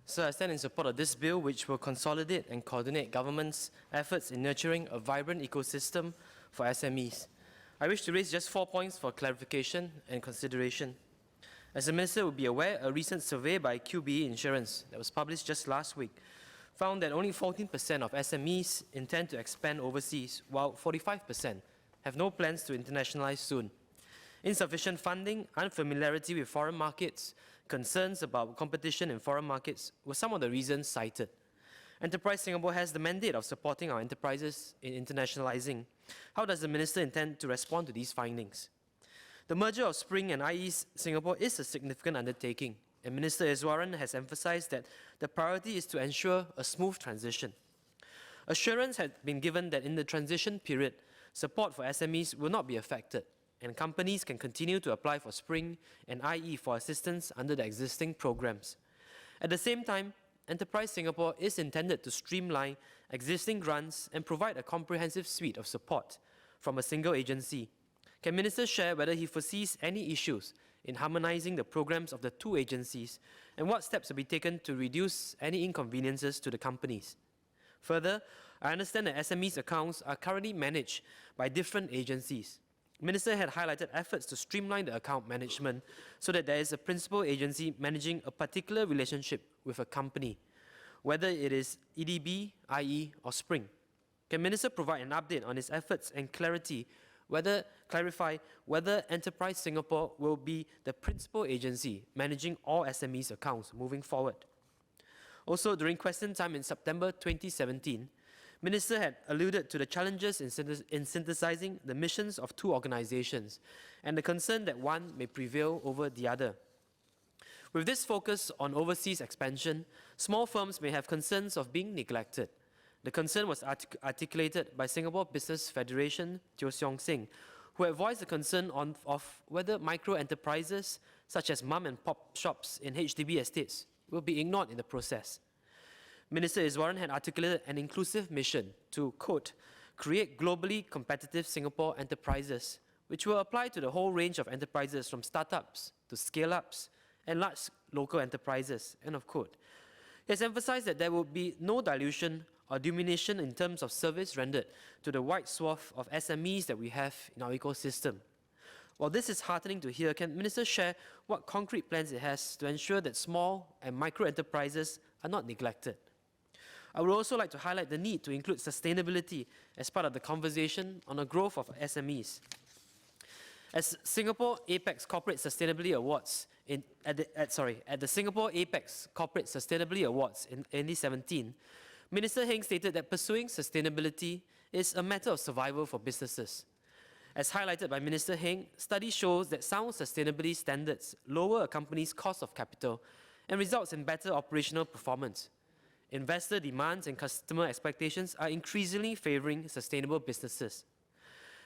So I stand in support of this bill, which will consolidate and coordinate government's efforts in nurturing a vibrant ecosystem for SMEs. I wish to raise just 4 points for clarification and consideration. As the Minister will be aware, a recent survey by QBE Insurance that was published just last week found that only 14% of SMEs intend to expand overseas, while 45% have no plans to internationalize soon. Insufficient funding, unfamiliarity with foreign markets, concerns about competition in foreign markets were some of the reasons cited. Enterprise Singapore has the mandate of supporting our enterprises in internationalizing. How does the Minister intend to respond to these findings? The merger of Spring and IE's Singapore is a significant undertaking, and Minister Iswaran has emphasized that the priority is to ensure a smooth transition. Assurance had been given that in the transition period, support for SMEs will not be affected, and companies can continue to apply for Spring and IE for assistance under the existing programs. At the same time, Enterprise Singapore is intended to streamline existing grants and provide a comprehensive suite of support from a single agency. Can Minister share whether he foresees any issues in harmonizing the programs of the two agencies and what steps will be taken to reduce any inconveniences to the companies? Further, I understand that SMEs accounts are currently managed by different agencies. Minister had highlighted efforts to streamline the account management so that there is a principal agency managing a particular relationship with a company, whether it is EDB, IE, or Spring. Can Minister provide an update on his efforts and clarify whether Enterprise Singapore will be the principal agency managing all SMEs accounts moving forward? Also, during question time in September 2017, Minister had alluded to the challenges in synthesizing the missions of two organizations and the concern that one may prevail over the other. With this focus on overseas expansion, small firms may have concerns of being neglected. The concern was articulated by Singapore Business Federation, Teo Siong Sing, who had voiced the concern of whether micro-enterprises, such as mom and pop shops in HDB estates, will be ignored in the process. Minister Iswaran had articulated an inclusive mission to, quote, create globally competitive Singapore enterprises, which will apply to the whole range of enterprises from startups to scale-ups and large local enterprises, end of quote. He has emphasized that there will be no dilution or diminution in terms of service rendered to the wide swath of SMEs that we have in our ecosystem. While this is heartening to hear, can Minister share what concrete plans it has to ensure that small and micro enterprises are not neglected? I would also like to highlight the need to include sustainability as part of the conversation on the growth of SMEs. As Singapore Apex Corporate Sustainability Awards at the Singapore Apex Corporate Sustainability Awards in 2017, Minister Heng stated that pursuing sustainability is a matter of survival for businesses. As highlighted by Minister Heng, study shows that sound sustainability standards lower a company's cost of capital and results in better operational performance. Investor demands and customer expectations are increasingly favoring sustainable businesses.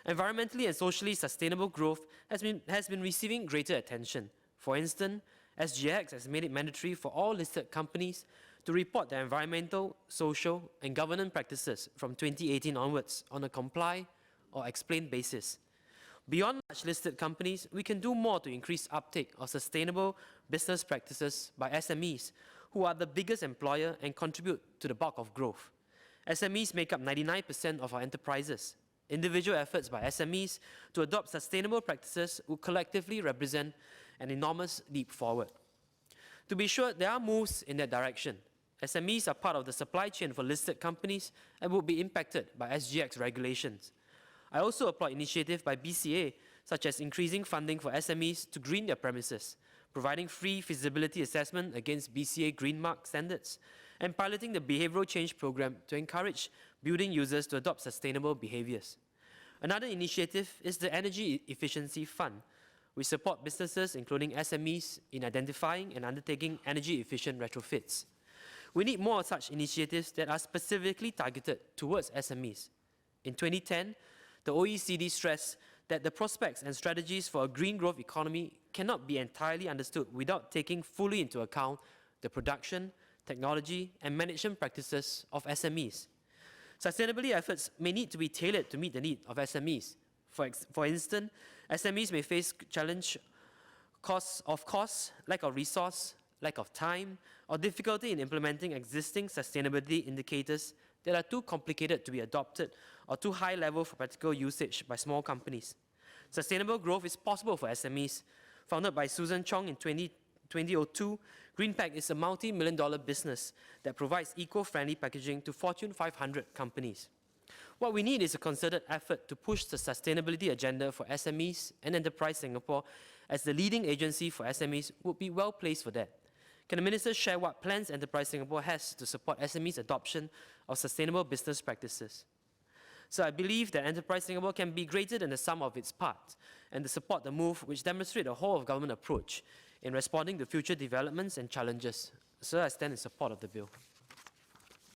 Environmentally and socially sustainable growth has been receiving greater attention. For instance, SGX has made it mandatory for all listed companies to report their environmental, social, and governance practices from 2018 onwards on a comply or explain basis. Beyond large listed companies, we can do more to increase uptake of sustainable business practices by SMEs, who are the biggest employer and contribute to the bulk of growth. SMEs make up 99% of our enterprises. Individual efforts by SMEs to adopt sustainable practices will collectively represent an enormous leap forward. To be sure, there are moves in that direction. SMEs are part of the supply chain for listed companies and will be impacted by SGX regulations. I also applaud initiatives by BCA, such as increasing funding for SMEs to green their premises, providing free feasibility assessment against BCA Green Mark standards, and piloting the behavioral change program to encourage building users to adopt sustainable behaviors. Another initiative is the Energy Efficiency Fund, which support businesses, including SMEs, in identifying and undertaking energy-efficient retrofits. We need more such initiatives that are specifically targeted towards SMEs. In 2010, the OECD stressed that the prospects and strategies for a green growth economy cannot be entirely understood without taking fully into account the production, technology, and management practices of SMEs. Sustainability efforts may need to be tailored to meet the needs of SMEs. For instance, SMEs may face challenge costs, lack of resource, lack of time, or difficulty in implementing existing sustainability indicators that are too complicated to be adopted or too high level for practical usage by small companies. Sustainable growth is possible for SMEs. Founded by Susan Chong in 2002, Greenpack is a multi-million-dollar business that provides eco-friendly packaging to Fortune 500 companies. What we need is a concerted effort to push the sustainability agenda for SMEs, and Enterprise Singapore, as the leading agency for SMEs, would be well placed for that. Can the Minister share what plans Enterprise Singapore has to support SMEs' adoption of sustainable business practices? So I believe that Enterprise Singapore can be greater than the sum of its parts, and to support the move which demonstrates a whole-of-government approach in responding to future developments and challenges. So I stand in support of the bill.